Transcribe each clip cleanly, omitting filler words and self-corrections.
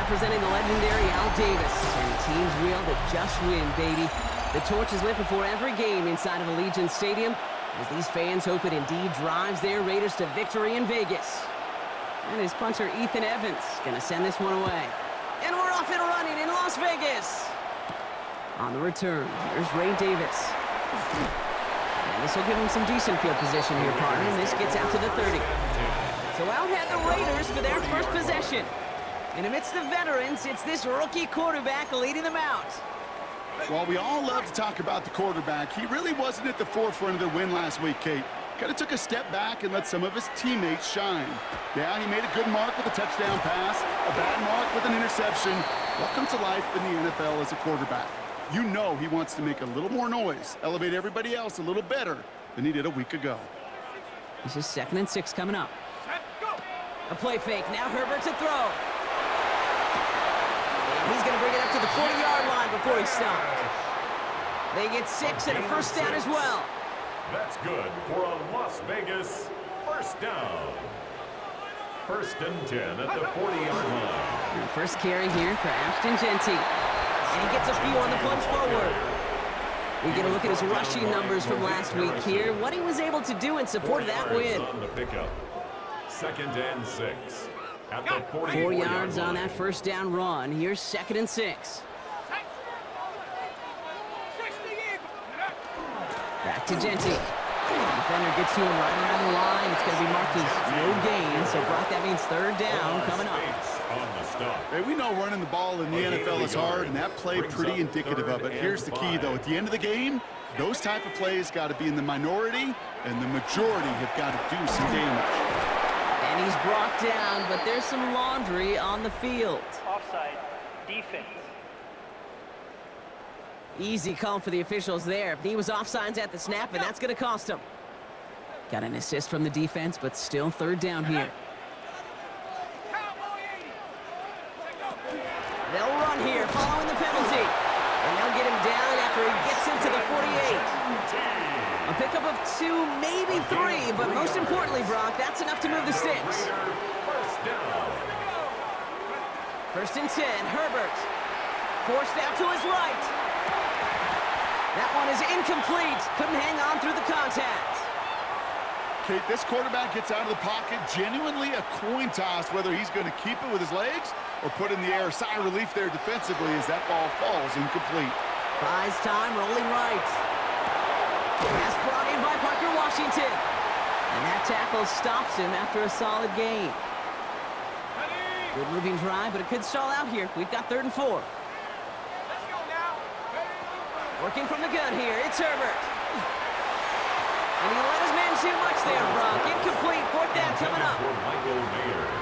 representing the legendary Al Davis. And the team's will to just win, baby. The torch is lit before every game inside of Allegiant Stadium, as these fans hope it indeed drives their Raiders to victory in Vegas. And his punter, Ethan Evans, gonna send this one away. And we're off and running in Las Vegas. On the return, here's Ray Davis. And this will give him some decent field position here, partner, and this gets out to the 30. So out had the Raiders for their first possession. And amidst the veterans, it's this rookie quarterback leading them out. Well, we all love to talk about the quarterback. He really wasn't at the forefront of their win last week, Kate. Kind of took a step back and let some of his teammates shine. Yeah, he made a good mark with a touchdown pass, a bad mark with an interception. Welcome to life in the NFL as a quarterback. You know he wants to make a little more noise, elevate everybody else a little better than he did a week ago. This is 2nd and 6 coming up. A play fake. Now Herbert to throw. And he's going to bring it up to the 40-yard line before he stopped. They get 6 and a first down as well. That's good for a Las Vegas first down. 1st and 10 at the 40-yard line. And first carry here for Ashton Genty. And he gets a few on the plunge forward. We get a look at his rushing numbers from last week here. What he was able to do in support of that win. On the pickup. 2nd and 6 at the 4 yards on that first down run. Here's 2nd and 6. Back to Genty. Defender gets to him right around the line. It's going to be marked as no gain. So, Brock, that means 3rd down coming up. Hey, we know running the ball in the NFL is hard, and that play pretty indicative of it. Here's the key, though. At the end of the game, those type of plays got to be in the minority, and the majority have got to do some damage. And he's brought down, but there's some laundry on the field. Offside, defense. Easy call for the officials there. He was offsides at the snap, and that's going to cost him. Got an assist from the defense, but still 3rd down here. They'll run here following the penalty. And they'll get him down after he gets into the 48. A pickup of 2, maybe 3, but most importantly, Brock, that's enough to move the sticks. 1st and 10, Herbert. Forced out to his right. That one is incomplete. Couldn't hang on through the contact. Kate, this quarterback gets out of the pocket, genuinely a coin toss whether he's going to keep it with his legs or put in the air. Sigh of relief there defensively as that ball falls incomplete. Buys time, rolling right. Pass brought in by Parker Washington. And that tackle stops him after a solid gain. Good moving drive, but it could stall out here. We've got 3rd and 4. Working from the gun here, it's Herbert. And he let his man too much there, Brock. Incomplete, 4th down coming up.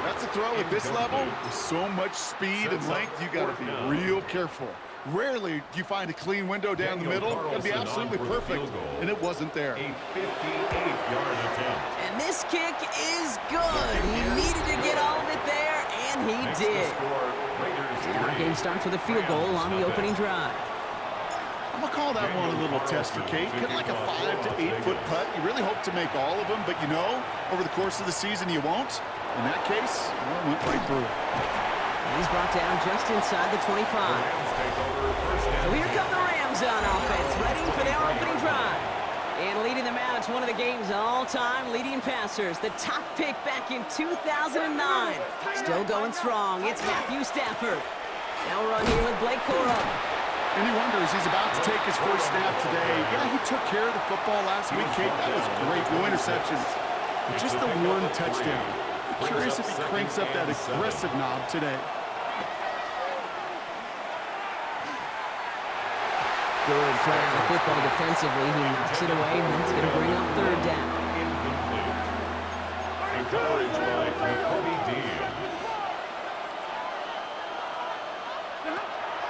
That's a throw at this level. With so much speed and length, you got to be real careful. Rarely do you find a clean window down the middle. Got to be absolutely perfect, and it wasn't there. A 58-yard attempt. And this kick is good. He needed to get all of it there, and he did. And our game starts with a field goal on the opening drive. I'm going to call that one a little tester, Kate. Kind of like a 5 to 8 foot putt. You really hope to make all of them, but you know, over the course of the season, you won't. In that case, well, it went right through. And he's brought down just inside the 25. So here come the Rams on offense, ready for their opening drive. And leading them out, it's one of the game's all-time leading passers. The top pick back in 2009. Still going strong. It's Matthew Stafford. Now we're on here with Blake Cora. And he wonders, he's about to take his first snap today. Yeah, he took care of the football last week, Kate. That was great. No interceptions. But just the one touchdown. I'm curious if he cranks up that aggressive knob today. Good play on the football defensively. He knocks it away, and that's going to bring up 3rd down. Encouraged by Kobe Dean.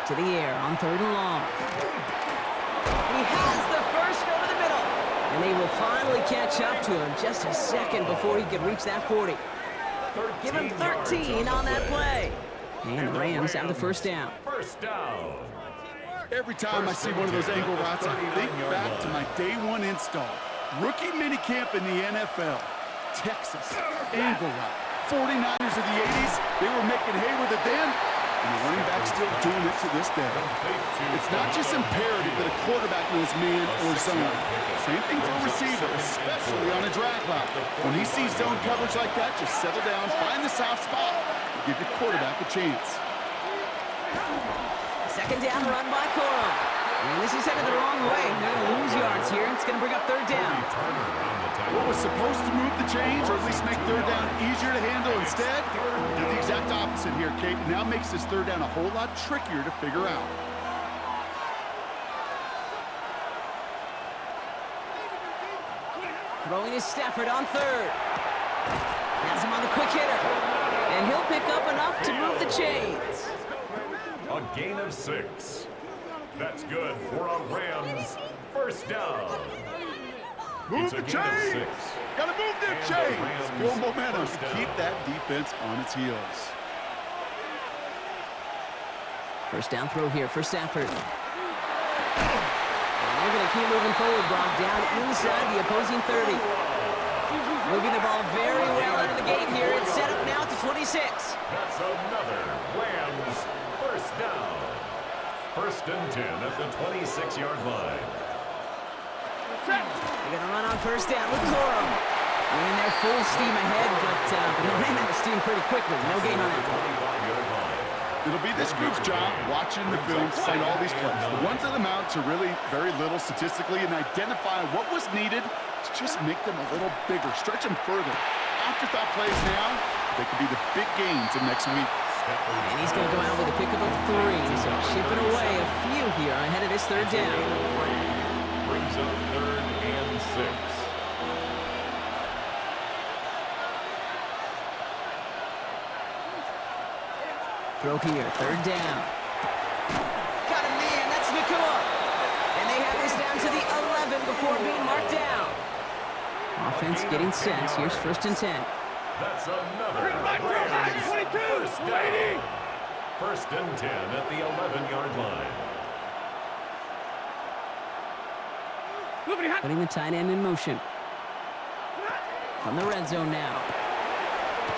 To the air on 3rd and long. He has the first over the middle. And they will finally catch up to him just a second before he can reach that 40. Give him 13 on that play. And the Rams have the first down. First down. Every time I see one of those angle routes, I think back to my day 1 install. Rookie minicamp in the NFL. Texas, angle route. 49ers of the 80s, they were making hay with it then. And the running back still doing it to this day. It's not just imperative that a quarterback knows man or zone. Same thing for a receiver, especially on a drag route. When he sees zone coverage like that, just settle down, find the soft spot, and give your quarterback a chance. Second down run by Corum. And this is headed the wrong way. They're going to lose yards here. It's going to bring up third down. What was supposed to move the chains, or at least make third down easier to handle instead, did the exact opposite here, Kate. It now makes this third down a whole lot trickier to figure out. Throwing is Stafford on third. Has him on the quick hitter. And he'll pick up enough to move the chains. A gain of 6. That's good for a Rams first down. Move the chains! Gotta move the chains! Build momentum to keep that defense on its heels. First down throw here for Stafford. And they're going to keep moving forward, Brock, down inside the opposing 30. Moving the ball very well out of the gate here. It's set up now to 26. That's another Rams first down. First and 10 at the 26-yard line. They're going to run on first down with Corum. Running there full steam ahead, but they ran out of steam pretty quickly. No gain on it. It'll be this group's job watching the film to find all these plays. The ones that amount to really very little statistically, and identify what was needed to just make them a little bigger, stretch them further. Afterthought plays now, they could be the big gains of next week. And he's going to go out with a pickup of 3, so chipping away a few here ahead of this third down. Brings up third and 6. Throw here, third down. Got him, man, that's Nakua. And they have this down to the 11 before being marked down. Offense getting set. Here's first and 10. That's another Rams first down. First and 10 at the 11-yard line. Putting the tight end in motion. From the red zone now.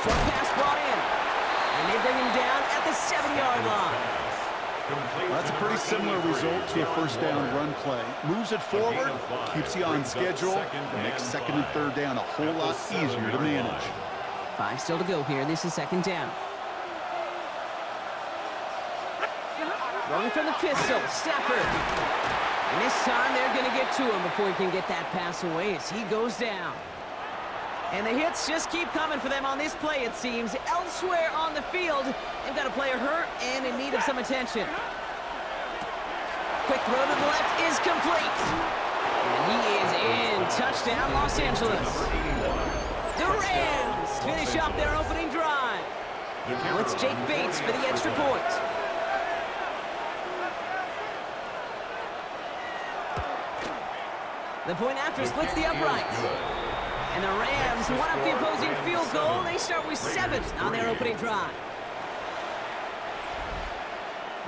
Short pass brought in. And they bring him down at the 7-yard line. That's a pretty similar result to a first down run play. Moves it forward, keeps you on schedule, and makes second and third down a whole lot easier to manage. 5 still to go here. This is second down. Rolling from the pistol, Stafford. And this time they're going to get to him before he can get that pass away as he goes down. And the hits just keep coming for them on this play, it seems. Elsewhere on the field, they've got a player hurt and in need of some attention. Quick throw to the left is complete. And he is in. Touchdown, Los Angeles. The Rams finish off their opening drive. Now it's Jake Bates for the extra point. The point after splits the uprights. And the Rams one up the opposing field goal. They start with 7 on their opening drive.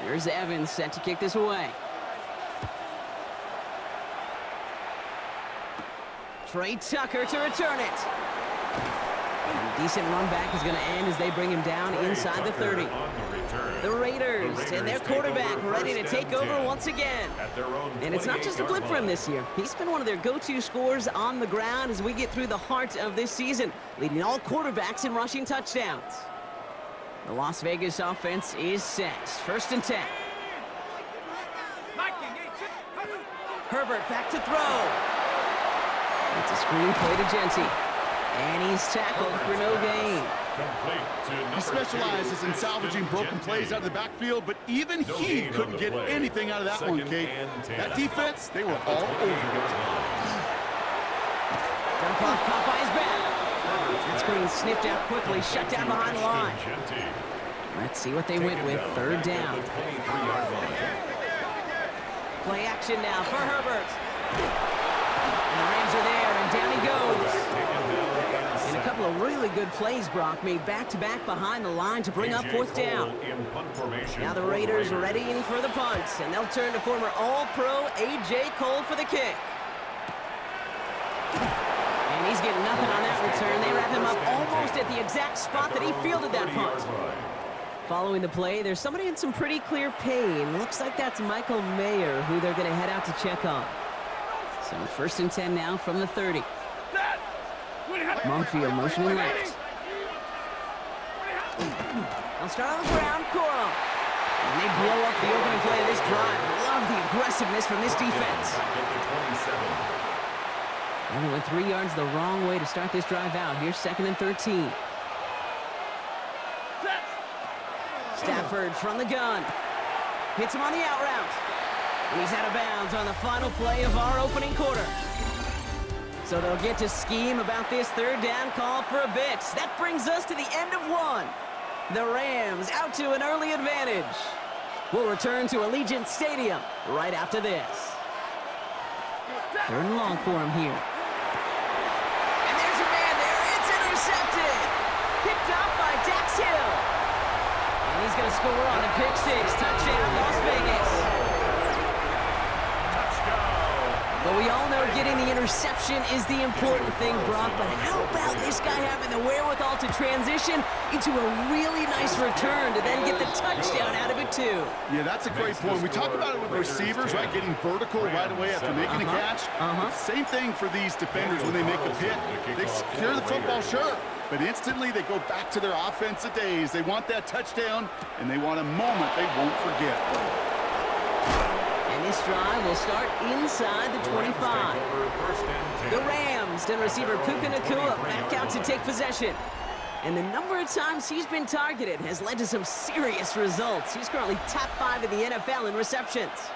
Here's Evans set to kick this away. Trey Tucker to return it. And a decent run back is going to end as they bring him down inside the 30. The Raiders and their quarterback ready to take over once again. And it's not just a blip for him this year. He's been one of their go-to scorers on the ground as we get through the heart of this season, leading all quarterbacks in rushing touchdowns. The Las Vegas offense is set. First and 10. Herbert back to throw. It's a screen play to Genty. And he's tackled for no gain. He specializes in salvaging broken plays out of the backfield, but even he couldn't get anything out of that one, Kate. That defense, they were all over it. Dump off caught by his back. That screen sniffed out quickly, shut down behind the line. Let's see what they went with. Third down. Play action now for Herbert. And the Rams are there, and down he goes. And a couple of really good plays, Brock, made back-to-back behind the line to bring up fourth down. Now the Raiders are ready for the punts, and they'll turn to former All-Pro A.J. Cole for the kick. And he's getting nothing on that return. They wrap him up almost at the exact spot that he fielded that punt. Following the play, there's somebody in some pretty clear pain. Looks like that's Michael Mayer, who they're going to head out to check on. So 1st and 10 now from the 30. Monfield motioning left. They'll start on the ground, Coral. And they blow up the opening play of this drive. Love the aggressiveness from this defense. And they went 3 yards the wrong way to start this drive out. Here's 2nd and 13. Stafford from the gun. Hits him on the out route. And he's out of bounds on the final play of our opening quarter. So they'll get to scheme about this 3rd down call for a bit. That brings us to the end of 1. The Rams out to an early advantage. We'll return to Allegiant Stadium right after this. 3rd and long for him here. And there's a man there. It's intercepted. Picked off by Dax Hill. And he's going to score on the pick 6. Touchdown, Las Vegas. But we all know getting the interception is the important thing, Brock. But how about this guy having the wherewithal to transition into a really nice return to then get the touchdown out of it, too? Yeah, that's a great point. We talk about it with receivers, right? Getting vertical right away after making a catch. Same thing for these defenders when they make a pick. They secure the football, sure. But instantly they go back to their offensive days. They want that touchdown, and they want a moment they won't forget. And this drive will start inside the 25. The Rams and receiver Puka Nacua back out to take possession. And the number of times he's been targeted has led to some serious results. He's currently top 5 in the NFL in receptions.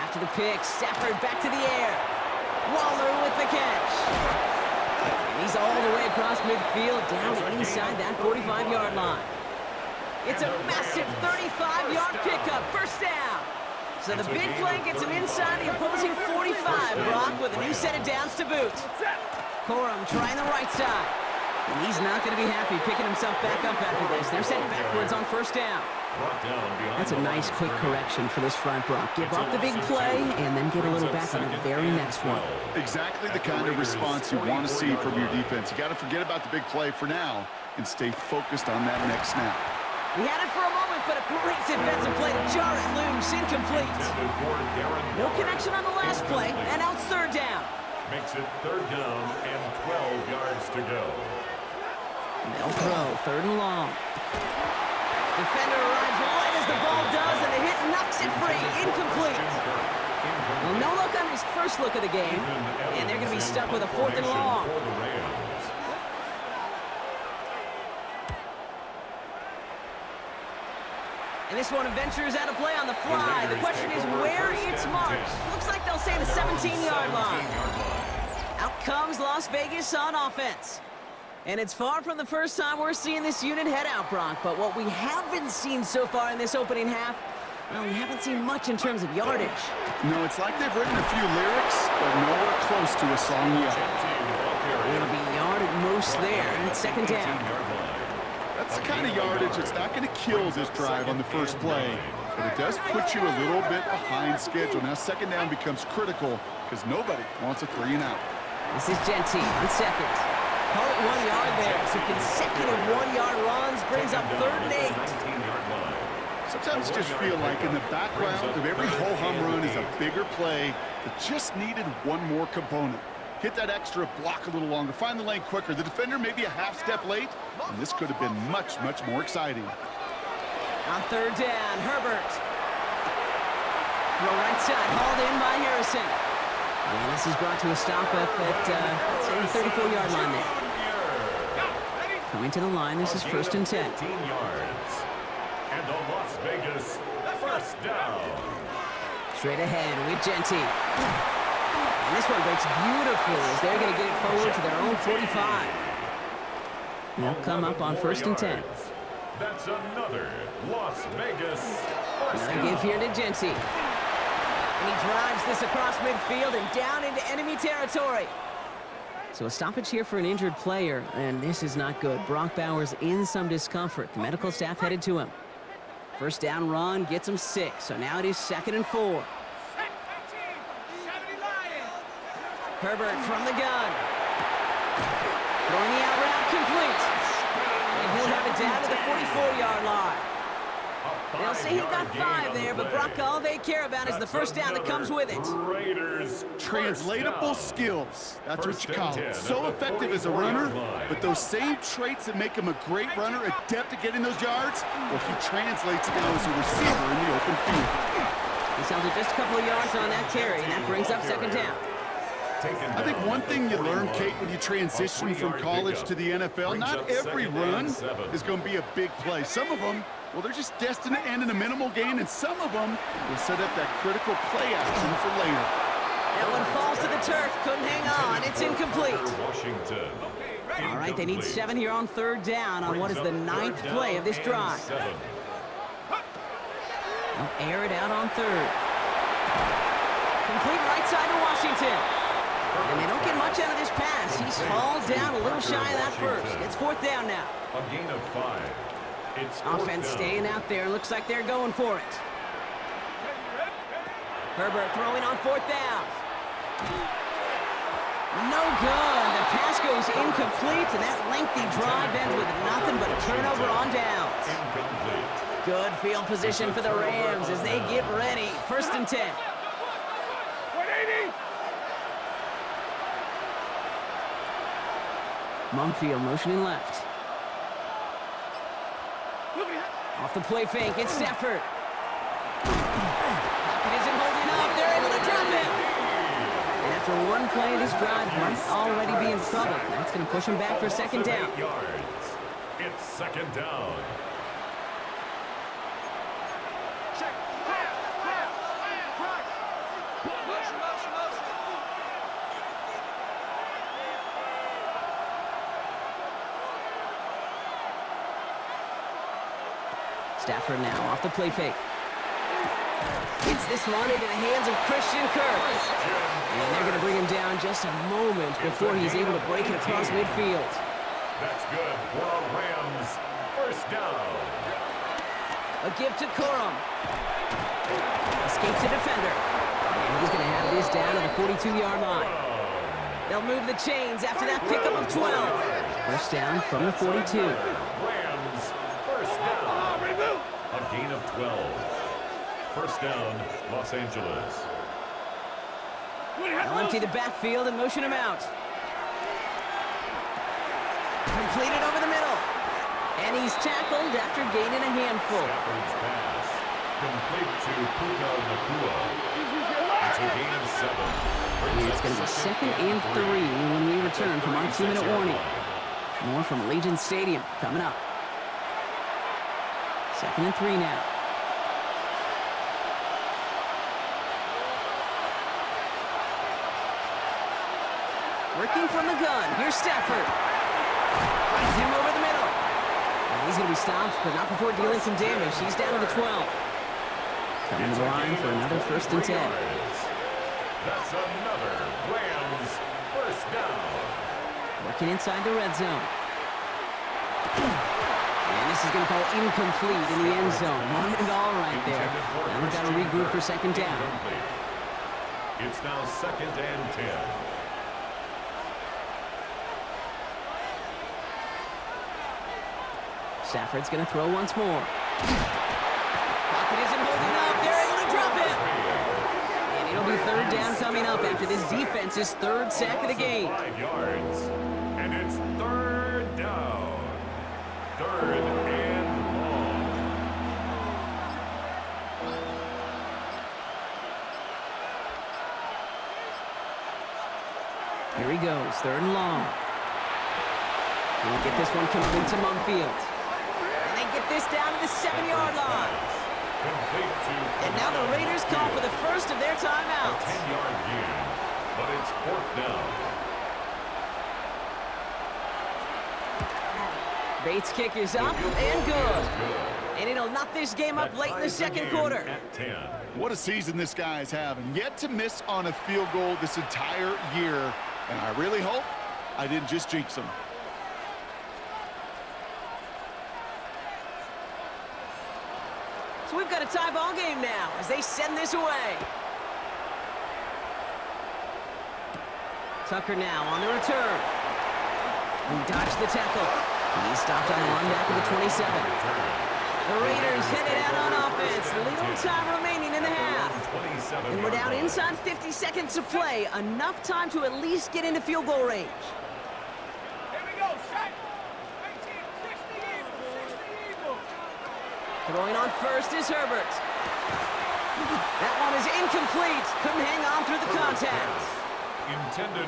After the pick, Stafford back to the air. Waller with the catch. And he's all the way across midfield, down inside that 45-yard line. It's a massive 35-yard pickup, 1st down. So the big play gets him inside the opposing 45, Brock, with a new set of downs to boot. Corum trying the right side. And he's not going to be happy picking himself back up after this. They're sent backwards on 1st down. That's a nice quick correction for this front, Brock. Give up the big play and then get a little back on the very next one. Exactly the kind of response you want to see from your defense. You got to forget about the big play for now and stay focused on that next snap. He had it for a moment, but a great defensive play to jar it loose. Incomplete. No connection on the last play, and now it's 3rd down. Makes it 3rd down and 12 yards to go. They'll throw, 3rd and long. Defender arrives right as the ball does, and the hit knocks it free. Incomplete. Well, no look on his first look of the game, and they're going to be stuck with a 4th and long. And this one ventures out of play on the fly. The question is where it's marked. Looks like they'll say the 17-yard line. Out comes Las Vegas on offense. And it's far from the first time we're seeing this unit head out, Brock. But what we haven't seen so far in this opening half, well, we haven't seen much in terms of yardage. No, it's like they've written a few lyrics, but nowhere close to a song yet. It'll be yard at most there, and it's 2nd down. That's the kind of yardage that's not going to kill this drive on the first play, but it does put you a little bit behind schedule. Now 2nd down becomes critical because nobody wants a 3 and out. This is Genty on 2nd. Call it 1 yard there. So consecutive 1-yard runs brings up 3rd and 8. Sometimes you just feel like in the background of every ho-hum run is a bigger play that just needed one more component. Hit that extra block a little longer, find the lane quicker. The defender may be a half step late, and this could have been much, much more exciting. On 3rd down, Herbert. Throw right side, hauled in by Harrison. And this is brought to a stop up at the 34-yard line there. Coming to the line, this is 1st and 10. 15 yards. And the Las Vegas 1st down. Straight ahead with Genty. And this one breaks beautifully as they're going to get it forward to their own 45. They'll come up on 1st and 10. That's another Las Vegas 1st down. Give here to Genty. And he drives this across midfield and down into enemy territory. So a stoppage here for an injured player, and this is not good. Brock Bowers in some discomfort. The medical staff headed to him. 1st down run gets him 6, so now it is 2nd and 4. Herbert from the gun. Throwing the out route complete. And he'll have it down to the 44-yard line. They'll say he got 5 there, but Brock, all they care about is the first down that comes with it. Raiders Translatable skills. That's what you call it. So effective as a runner, but those same traits that make him a great runner, adept at getting those yards, well, he translates it now as a receiver in the open field. He sounds like just a couple of yards on that carry, and that brings up second down. I think one thing you learn, Kate, when you transition from college to the NFL, not every run is going to be a big play. Some of them, well, they're just destined to end in a minimal gain, and some of them will set up that critical play action for later. That one falls to the turf. Couldn't hang on. It's incomplete. Washington. All right, they need 7 here on third down on what is the 9th play of this drive. They'll air it out on third. Complete right side to Washington. And they don't get much out of this pass. He's fallen down a little shy of that first. It's fourth down now. A gain of 5. It's Offense staying out there. Looks like they're going for it. Herbert throwing on fourth down. No good. The pass goes incomplete, and that lengthy drive ends with nothing but a turnover on downs. Incomplete. Good field position for the Rams as they get ready. First and 10. 180. Mumfield motioning left. Off the play fake, it's Stafford. Pocket isn't holding up. They're able to drop it. And after one play, this drive might already be in trouble. That's going to push him back for second down. 8 yards. It's second down. Stafford now off the play fake. Gets this one into the hands of Christian Kirk. And they're going to bring him down just a moment before he's able to break it across midfield. That's good for a Rams first down. A give to Corum. Escapes the defender. And he's going to have this down to the 42-yard line. They'll move the chains after that pickup of 12. First down from the 42. Rams first down. A gain of 12. First down, Los Angeles. They'll empty the backfield and motion him out. Completed over the middle. And he's tackled after gaining a handful. Stafford's pass. Complete to Puka Nakua. It's a gain of 7. It's going to be second and 3 when we return from our 2-minute warning. More from Allegiant Stadium coming up. Second and 3 now. Working from the gun. Here's Stafford. Finds him over the middle. And he's going to be stopped, but not before dealing some damage. He's down to the 12. Coming to the line for another first and 10. That's another Rams first down. Working inside the red zone. And this is going to fall incomplete in the end zone. Wanted it all right there. Now we've got to regroup for second down. It's now second and 10. Stafford's going to throw once more. Pocket isn't holding up. They're able to drop it. And it'll be third down coming up after this defense's third sack of the game. 5 yards. And it's third down. Third and long. Here he goes, third and long. He'll get this one complete to Mumfield. And they get this down to the 7-yard line. Complete to And now the Raiders call for the first of their a timeouts. 10-yard gain, but it's fourth down. Bates' kick is up and good. And it'll knock this game up late in the second quarter. At 10. What a season this guy is having. Yet to miss on a field goal this entire year. And I really hope I didn't just jinx him. So we've got a tie ball game now as they send this away. Tucker now on the return. He dodged the tackle. He stopped on the run back of the 27. The Raiders headed out on offense. Little time remaining in the half. And we're down inside 50 seconds to play. Enough time to at least get into field goal range. Here we go, set. 18, 60 Eagle. Throwing on first is Herbert. That one is incomplete. Couldn't hang on through the contact.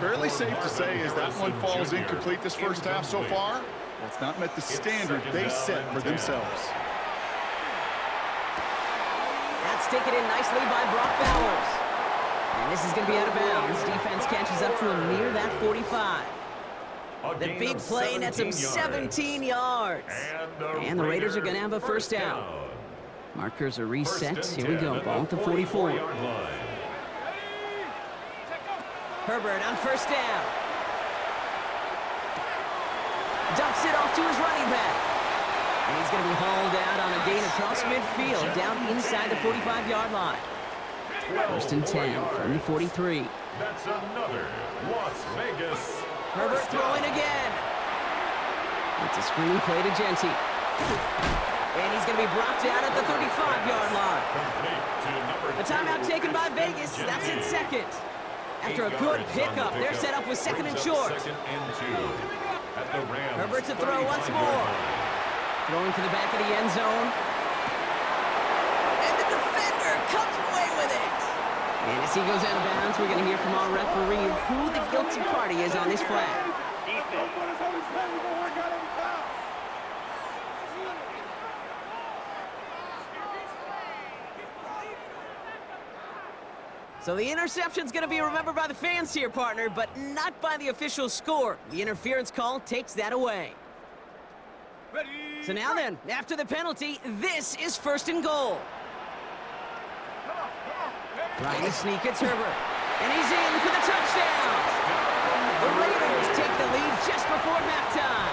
Fairly safe to say as that one falls incomplete this first half so far. That's not met the standard they set for themselves. That's taken in nicely by Brock Bowers. And this is going to be out of bounds. Defense catches up to him near that 45. The big play nets him 17 yards. And the Raiders are going to have a first down. Markers are reset. Here we go. Ball at the 44. Herbert on first down. Dumps it off to his running back. And he's going to be hauled out on a gain across midfield down inside the 45-yard line. First and 10 from the 43. That's another Las Vegas. Herbert throwing again. It's a screen play to Genty. And he's going to be brought down at the 35-yard line. A timeout taken by Vegas. That's its second. After a good pickup, they're set up with second and short. Herbert to throw once more. Throwing to the back of the end zone. And the defender comes away with it. And as he goes out of bounds, we're going to hear from our referee who the guilty party is on this flag. So the interception's going to be remembered by the fans here, partner, but not by the official score. The interference call takes that away. So now then, after the penalty, this is first and goal. Trying to sneak, it's Herbert. And he's in for the touchdown. The Raiders take the lead just before halftime.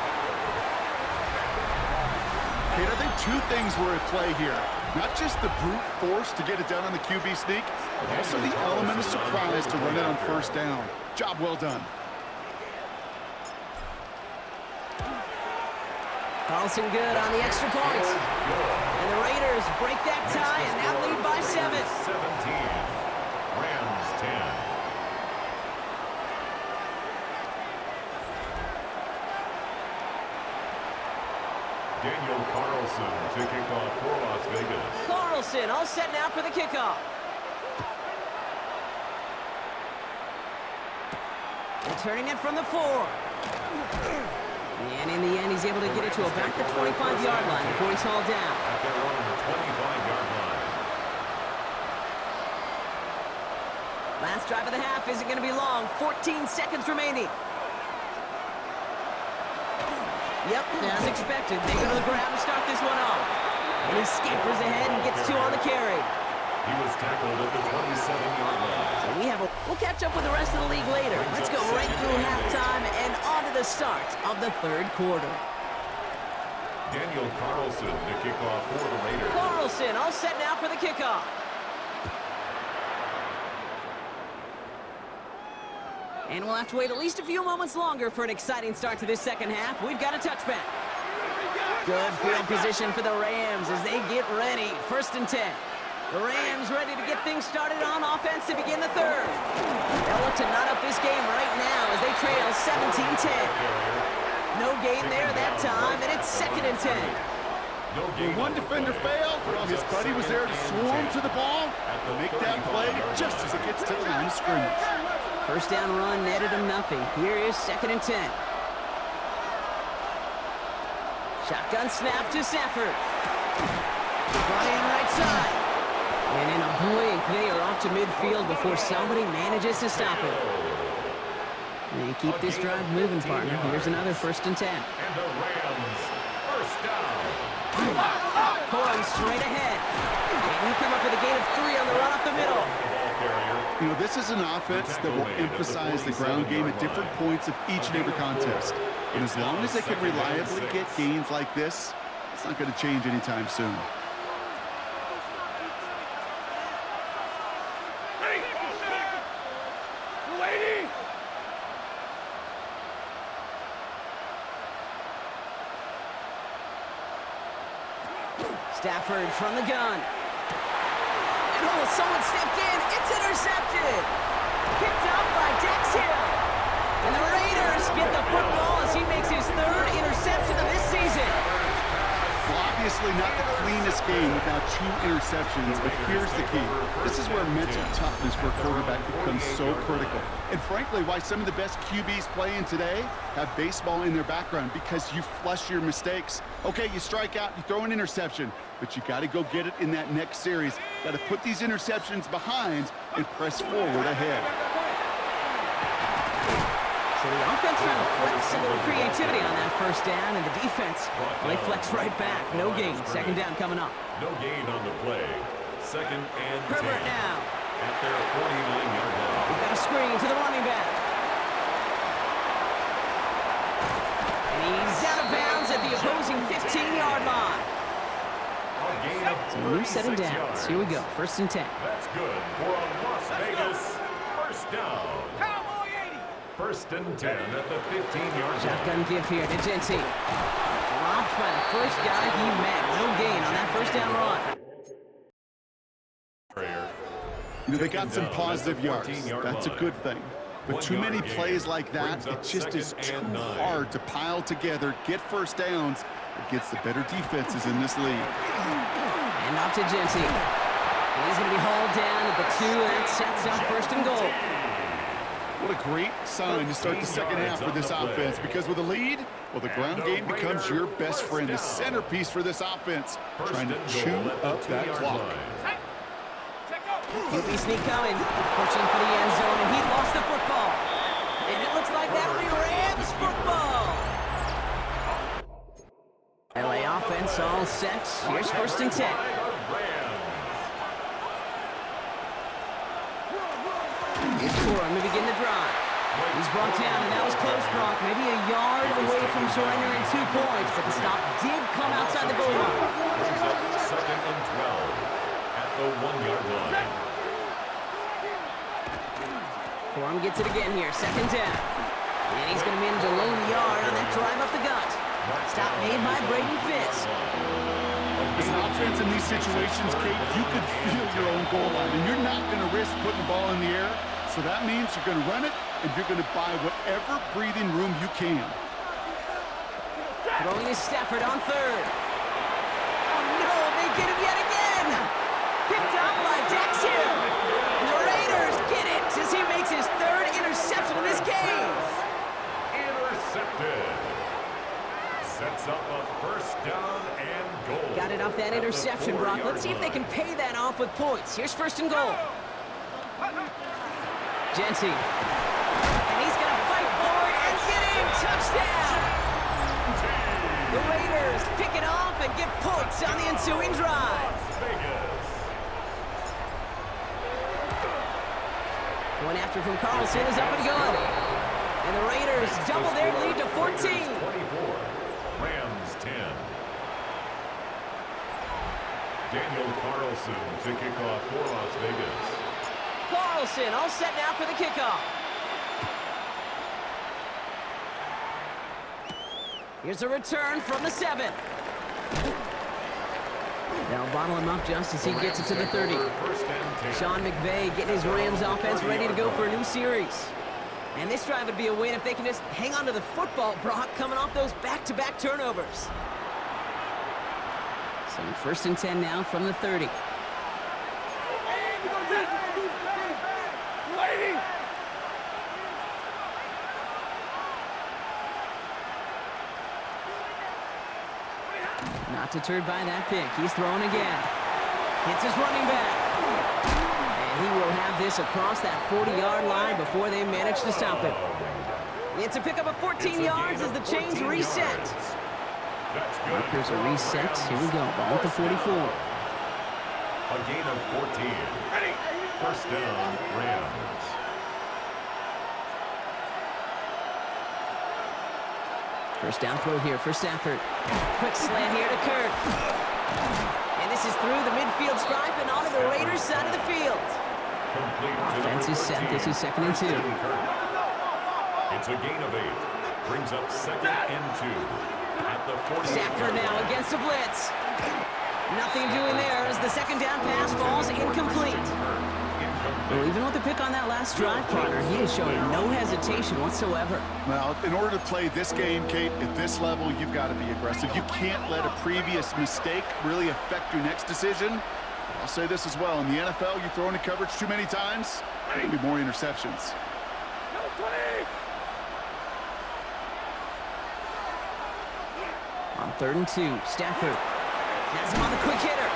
Kate, I think two things were at play here. Not just the brute force to get it done on the QB sneak, but also the element of surprise to run it on first down. Job well done. Carlson good on the extra point. And the Raiders break that tie and now lead by 7. 17. Rams 10. Daniel Carlson to kick off for Las Vegas. Carlson all set now for the kickoff. Returning it from the 4. And in the end, he's able to get it to about the 25-yard line before he's hauled down. At their own 25-yard line. Last drive of the half isn't going to be long. 14 seconds remaining. Yep, as expected, they go to the grab and start this one off. And he scampers ahead and gets 2 on the carry. He was tackled at the 27-yard line. So we'll catch up with the rest of the league later. Let's go right through halftime and on to the start of the third quarter. Daniel Carlson to kick off for the Raiders. Carlson all set now for the kickoff. And we'll have to wait at least a few moments longer for an exciting start to this second half. We've got a touchback. Good field position for the Rams as they get ready. First and 10. The Rams ready to get things started on offense to begin the third. They'll look to knot up this game right now as they trail 17-10. No gain there that time, and it's second and 10. When one defender failed, well, his buddy was there to swarm to the ball and make that play just as it gets to the line of scrimmage. First down run netted him nothing. Here is second and 10. Shotgun snap to Safford. Flying right side. And in a blink, they are off to midfield before somebody manages to stop it. And keep this drive moving, partner. Here's another first and 10. And the Rams, first down. Pulling straight ahead. And he come up with a gain of 3 on the run up the middle. You know, this is an offense that will emphasize the ground game at different points of each and every contest. And as long as they can reliably get gains like this, it's not going to change anytime soon. Stafford from the gun. And oh, someone stepped in. It's intercepted. Picked up by Dex Hill. And the Raiders get the football as he makes his third interception of this season. Well, obviously not the cleanest game with now 2 interceptions, but here's the key. This is where mental toughness for a quarterback becomes so critical. And frankly, why some of the best QBs playing today have baseball in their background, because you flush your mistakes. Okay, you strike out, you throw an interception, but you got to go get it in that next series. Got to put these interceptions behind and press forward ahead. So the offense trying to flex a little creativity on that first down, and the defense, well, they flex right back. No gain. Second down coming up. No gain on the play. Second and 10. Herbert now. At their 49-yard line. We've got a screen to the running back. And he's out of bounds at the opposing 15-yard line. A gain of So new set of 36 downs. yards. Here we go. First and 10. That's good for a Las Vegas first down. Cowboy 80. First and 10 at the 15-yard line. Shotgun give here to Genty. Dropped by the first guy he met. No gain on that first down run. You know, they got some positive yards. That's a good thing. But too many plays like that, it just is too hard to pile together, get first downs against the better defenses in this league. And off to Genty. And he's going to be hauled down at the 2, and that sets up first and goal. What a great sign to start the second half for this offense, because with a lead, well, the ground game becomes your best friend, the centerpiece for this offense, trying to chew up that clock. QB sneak coming, pushing for the end zone, and he lost the football. And it looks like that'll be Rams football. LA offense all set. Here's first and 10. Here's Corum to begin the drive. He's brought down, and that was close, Brock. Maybe a yard away from surrendering 2 points, but the stop did come outside the goal line. Brings up second and 12 at the 1-yard line. Corum gets it again here, second down. And he's going to manage a lone yard on that drive up the gut. Stop made by Braden Fitz. As an offense in these situations, Kate, you could feel your own goal line, and you're not going to risk putting the ball in the air. So that means you're going to run it, and you're going to buy whatever breathing room you can. Throwing is Stafford on third. Oh, no, they get him yet again. Picked up by Dex Hill. And the Raiders get it as he makes his third interception in this game. Intercepted. Sets up a first down and goal. Got it off that interception, Brock. Let's see if they can pay that off with points. Here's first and goal. Genty. And he's going to fight forward and get in. Touchdown. The Raiders pick it off and get points on the ensuing drive. One after from Carlson is up and good. And the Raiders double their lead to 14. 24, Rams 10. Daniel Carlson to kick off for Las Vegas. Carlson all set now for the kickoff. Here's a return from the 7. They'll bottle him up just as he gets it to the 30. Sean McVay getting his Rams offense ready to go for a new series. And this drive would be a win if they can just hang on to the football, Brock, coming off those back-to-back turnovers. So first and 10 now from the 30. Not deterred by that pick. He's throwing again. Hits his running back. And he will have this across that 40-yard line before they manage to stop him. It's a pickup of 14 yards as the chains reset. Markers are reset. Here we go. Ball at the 44. A gain of 14. First down, Rams. First down throw here for Stafford. Quick slant here to Kirk. And this is through the midfield stripe and onto the Raiders' side of the field. Offense is set. This is second and 2. It's a gain of 8. Brings up second and 2 at the 40. Stafford now against the blitz. Nothing doing there as the second down pass falls incomplete. Well, even with the pick on that last drive, partner, he is showing no hesitation whatsoever. Well, in order to play this game, Kate, at this level, you've got to be aggressive. You can't let a previous mistake really affect your next decision. I'll say this as well. In the NFL, you throw into coverage too many times, there'll be more interceptions. On 3rd and 2, Stafford has him on the quick hitter.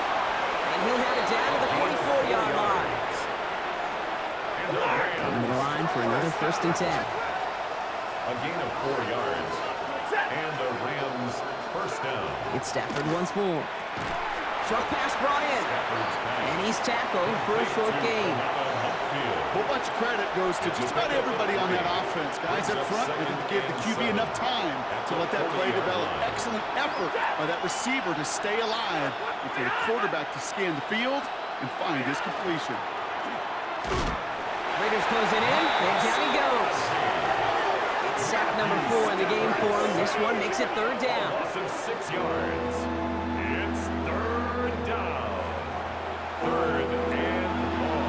And he'll have it down to the 44-yard line. Coming to the line for another 1st and 10. A gain of 4 yards. And the Rams first down. It's Stafford once more. Short pass brought in. And he's tackled for a short gain. A whole bunch of credit goes to just about everybody on that offense. Guys up front, they didn't give the QB enough time to let that play develop. Excellent effort by that receiver to stay alive and for the quarterback to scan the field and find his completion. Raiders closing in, and down he goes. It's sack number 4 in the game for him. This one makes it 3rd down. Loss of 6 yards. It's 3rd down. 3rd and long.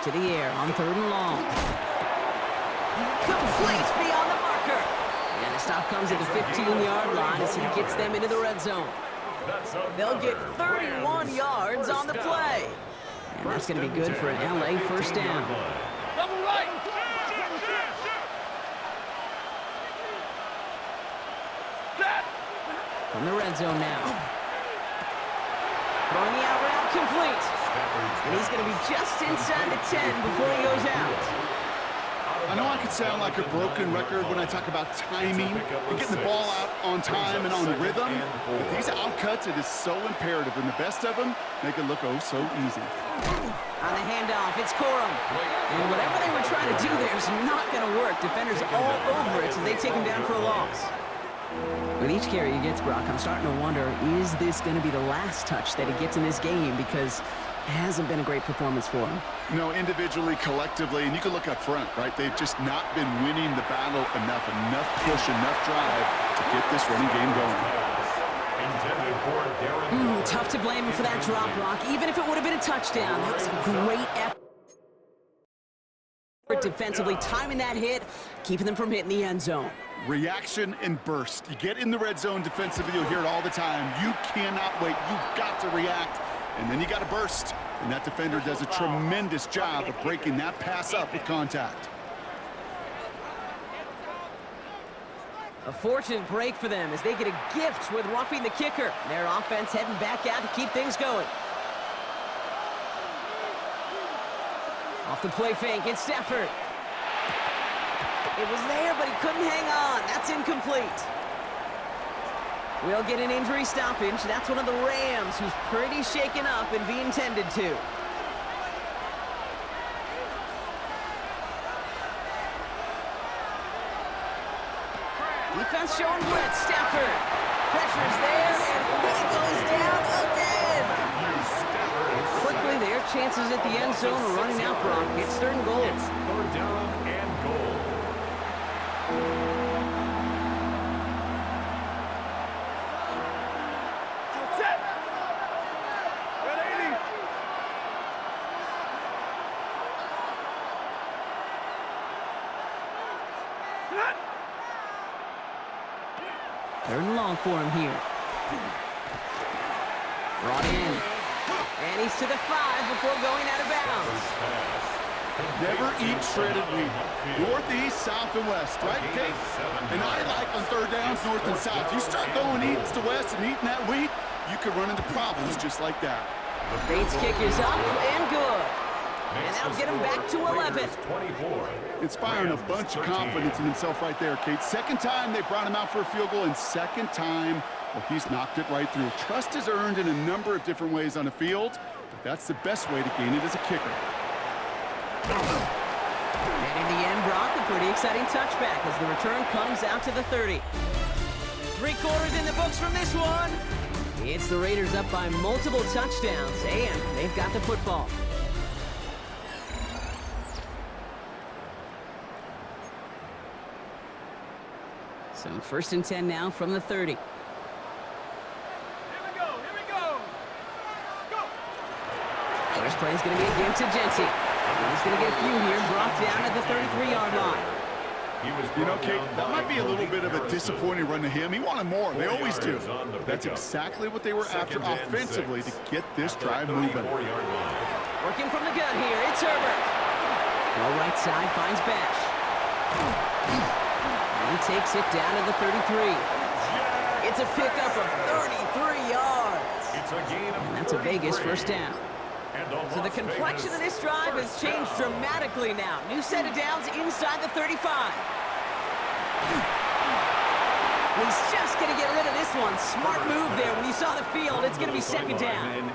To the air on 3rd and long. Complete beyond the marker. And the stop comes at the 15-yard line as he gets them into the red zone. They'll get 31 yards on the play. And that's going to be good for an LA first down. Double right. From the red zone now. Throwing the out route complete. And he's going to be just inside the 10 before he goes out. I know I could sound like a broken record when I talk about timing and getting the ball out on time and on rhythm, but these outcuts, it is so imperative, and the best of them make it look oh so easy. On the handoff, it's Corum. And whatever they were trying to do there is not going to work. Defenders all over it, so they take him down for a loss. With each carry he gets, Brock, I'm starting to wonder, is this going to be the last touch that he gets in this game? Because it hasn't been a great performance for him. No, individually, collectively, and you can look up front, right? They've just not been winning the battle enough push, enough drive to get this running game going. Tough to blame him for that drop, Brock. Even if it would have been a touchdown, that was a great effort defensively, timing that hit, keeping them from hitting the end zone. Reaction and burst. You get in the red zone defensively, you'll hear it all the time. You cannot wait. You've got to react, and then you got to burst. And that defender does a tremendous job of breaking that pass up with contact. A fortunate break for them as they get a gift with roughing the kicker. Their offense heading back out to keep things going. Off the play fake, it's Stafford. It was there, but he couldn't hang on. That's incomplete. We'll get an injury stoppage. That's one of the Rams who's pretty shaken up and being tended to. Defense showing blitz. Stafford. Pressure's there, and he goes down again. And quickly, their chances at the end zone are running out, Brock. It's 3rd and goal. It's 3rd down and goal. Third and long for him here. Brought in. And he's to the 5 before going out of bounds. Never eat shredded wheat. Northeast, south, and west, right, Kate? And I like on 3rd downs, north and south. You start going east to west and eating that wheat, you could run into problems just like that. Bates' kick is up and good. And that'll get him back to 11. Inspiring a bunch of confidence in himself right there, Kate. Second time they brought him out for a field goal, and second time, well, he's knocked it right through. Trust is earned in a number of different ways on the field, but that's the best way to gain it as a kicker. And in the end, Brock, a pretty exciting touchback as the return comes out to the 30. 3 quarters in the books from this one. It's the Raiders up by multiple touchdowns, and they've got the football. So 1st and 10 now from the 30. Here we go. Go. First play is going to be a give to Jency. He's going to get a few here, brought down at the 33-yard line. You know, Kate, that might be a little bit of a disappointing run to him. He wanted more. They always do. That's exactly what they were after offensively to get this drive moving. Working from the gun here, it's Herbert. Throw right side, finds Bash. And he takes it down to the 33. It's a pickup of 33 yards. And that's a Vegas first down. So the complexion of this drive has changed dramatically now. New set of downs inside the 35. He's just going to get rid of this one. Smart move there. When you saw the field, it's going to be 2nd down.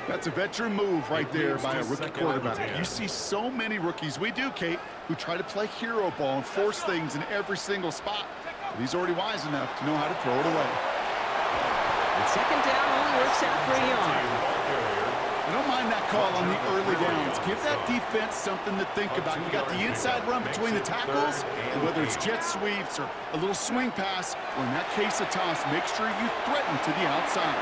That's a veteran move right there by a rookie quarterback. You see so many rookies, we do, Kate, who try to play hero ball and force things in every single spot. But he's already wise enough to know how to throw it away. And 2nd down only works out for a yard. I don't mind that call on the early downs. Give that defense something to think about. You got the inside run between the tackles, and whether it's jet sweeps or a little swing pass, or in that case a toss, make sure you threaten to the outside.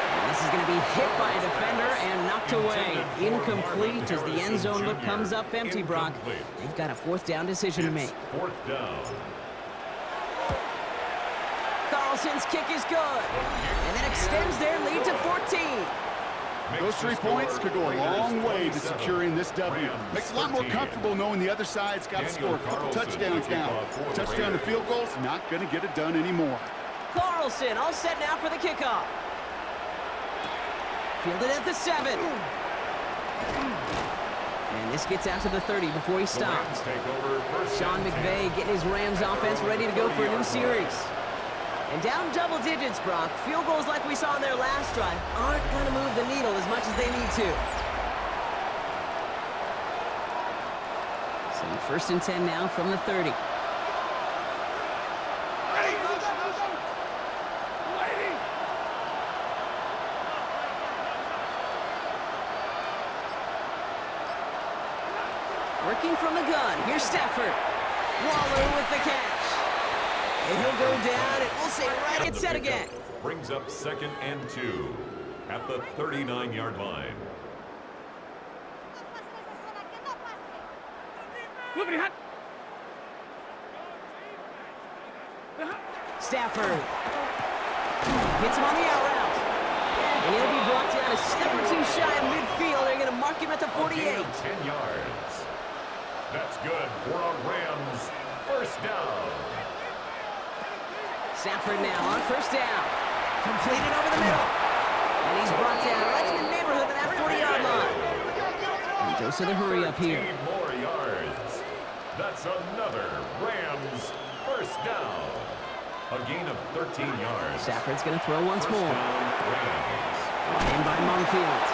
And this is going to be hit by a defender and knocked away. Incomplete as the end zone look comes up empty, Brock. They've got a 4th down decision to make. 4th down. Carlson's kick is good. And that extends their lead to 14. Those 3 points could go a long way to securing this W. Makes it a lot more comfortable knowing the other side's got to score a couple touchdowns now. Touchdown to field goals, not going to get it done anymore. Carlson all set now for the kickoff. Fielded at the 7. And this gets out to the 30 before he stops. Sean McVay getting his Rams offense ready to go for a new series. And down double digits, Brock. Field goals like we saw in their last drive aren't going to move the needle as much as they need to. So 1st and 10 now from the 30. Working from the gun. Here's Stafford. Waller with the catch. And he'll go down, and we'll say right at set again. Brings up 2nd and 2 at the 39-yard line. Stafford hits him on the out route. And he'll be brought down a step or 2 shy of midfield. They're going to mark him at the 48. 10 yards. That's good for a Rams 1st down. Stafford now on 1st down. Completed over the middle. And he's brought down right in the neighborhood of that 40-yard line. And goes to the hurry up here. 15 more yards. That's another Rams 1st down. A gain of 13 yards. Stafford's going to throw once more. Rams. In by Mumfield.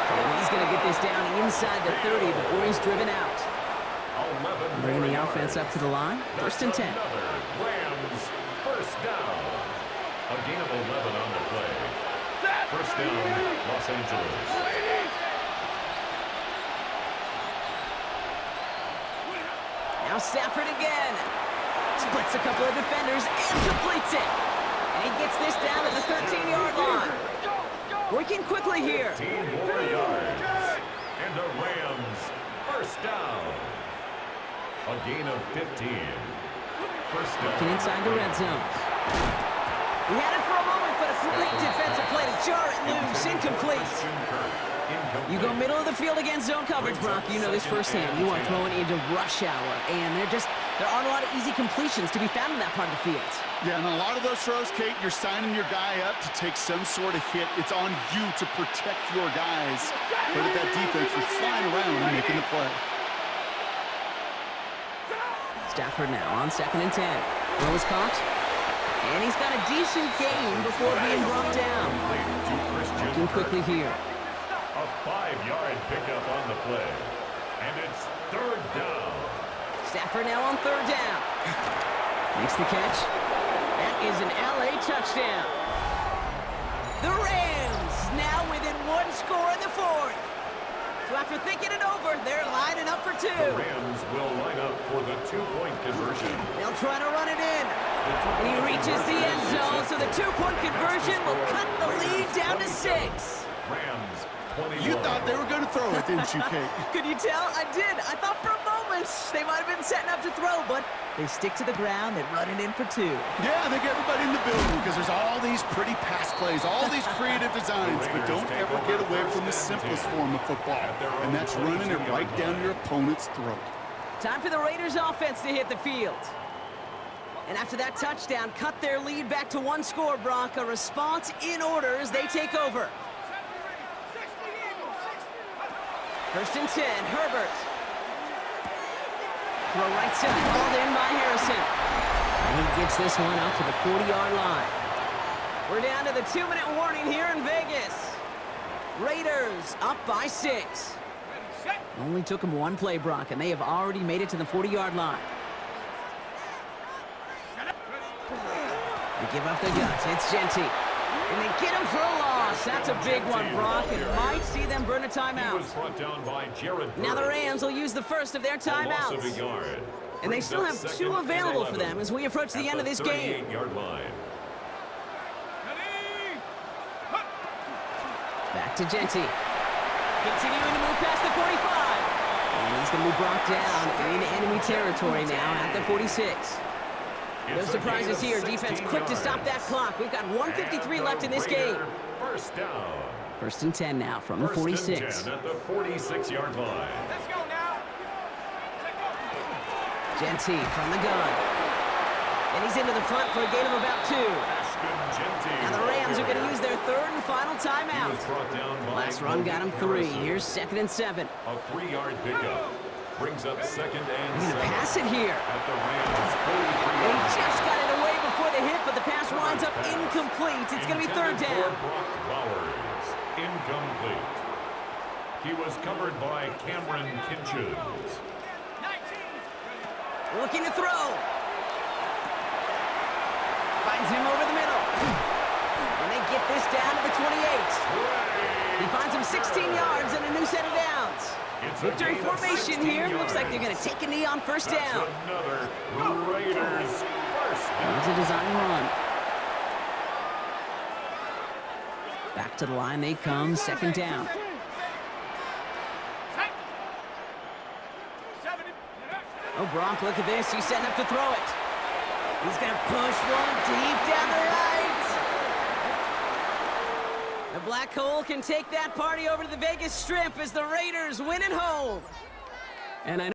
And he's going to get this down inside the 30 before he's driven out. Bringing the offense up to the line. 1st and 10. Rams 1st down. A gain of 11 on the play. 1st down, Los Angeles. Now Stafford again. Splits a couple of defenders and completes it. And he gets this down to the 13-yard line. Working quickly here. 15 more yards. And the Rams 1st down. A gain of 15. 1st down. Looking inside the red zone. He had it for a moment, but a complete defensive play to jar it loose. Incomplete. You go middle of the field against zone coverage, Brock. You know this firsthand. You are throwing into rush hour, and there aren't a lot of easy completions to be found in that part of the field. Yeah, and a lot of those throws, Kate, you're signing your guy up to take some sort of hit. It's on you to protect your guys. But at that defense for flying around and making the play. Stafford now on 2nd and 10. Throw is caught. And he's got a decent gain before being brought down. Looking quickly here. A 5-yard pickup on the play. And it's 3rd down. Stafford now on 3rd down. Makes the catch. That is an LA touchdown. The Rams now within one score in the fourth. So after thinking it over, they're lining up for two. The Rams will line up for the two-point conversion. They'll try to run it in. And he reaches the end zone, so the two-point conversion will cut the lead down to 6. Rams, 21. You thought they were going to throw it, didn't you, Kate? Could you tell? I did. I thought for a moment they might have been setting up to throw, but they stick to the ground. They run it in for 2. Yeah, they get everybody in the building because there's all these pretty pass plays, all these creative designs, but don't ever get away from the simplest form of football, and that's running it right down your opponent's throat. Time for the Raiders offense to hit the field. And after that touchdown, cut their lead back to 1 score, Brock. A response in order as they take over. 1st and 10, Herbert. Throw right side, hauled in by Harrison. And he gets this one out to the 40-yard line. We're down to the 2-minute warning here in Vegas. Raiders up by 6. Only took them 1 play, Brock, and they have already made it to the 40-yard line. They give up the guts. It's Genty. And they get him for a loss. That's a big one, Brock. It might see them burn a timeout. He was brought down by Jared Now the Bird. Rams will use the first of their A loss timeouts. of a yard. And they Brings still up have second 2 and available 11 for them as we approach the at end of this game. 38-yard line. Back to Genty. Continuing to move past the 45. And he's going to be brought down in enemy territory now at the 46. No It's a surprises gain here. of Defense 16 quick to stop yards. that clock. We've got 1:53 And left in this game. Raider First down. 1st and 10 now from the First 46. and 10 at the 46-yard line. Let's go now. Genty from the gun. And he's into the front for a gain of about 2. Ashton Genty. Now the Rams are going to use their 3rd and final He timeout. was brought down by Last run got him 3. Harrison. Here's 2nd and 7. A 3-yard pickup. Brings up 2nd and He's going to 7 pass it here. at the Rams' And he 43-yard just got it away before the hit, but the pass winds up incomplete. It's going to be 3rd Intended for down. Brock Bowers. Incomplete. He was covered by Cameron Kinchins. 19. Looking to throw. Finds him over the middle. And they get this down to the 28. He finds him 16 yards and a new set of downs. It's a Victory gain of formation 16 here. Looks like they're yards. going to take a knee on 1st That's down. another Raiders first down. It's a design run. Back to the line they come. 2nd down. Oh, Brock, look at this. He's setting up to throw it. He's going to push one deep down the right. The Black Hole can take that party over to the Vegas Strip as the Raiders win at home. And I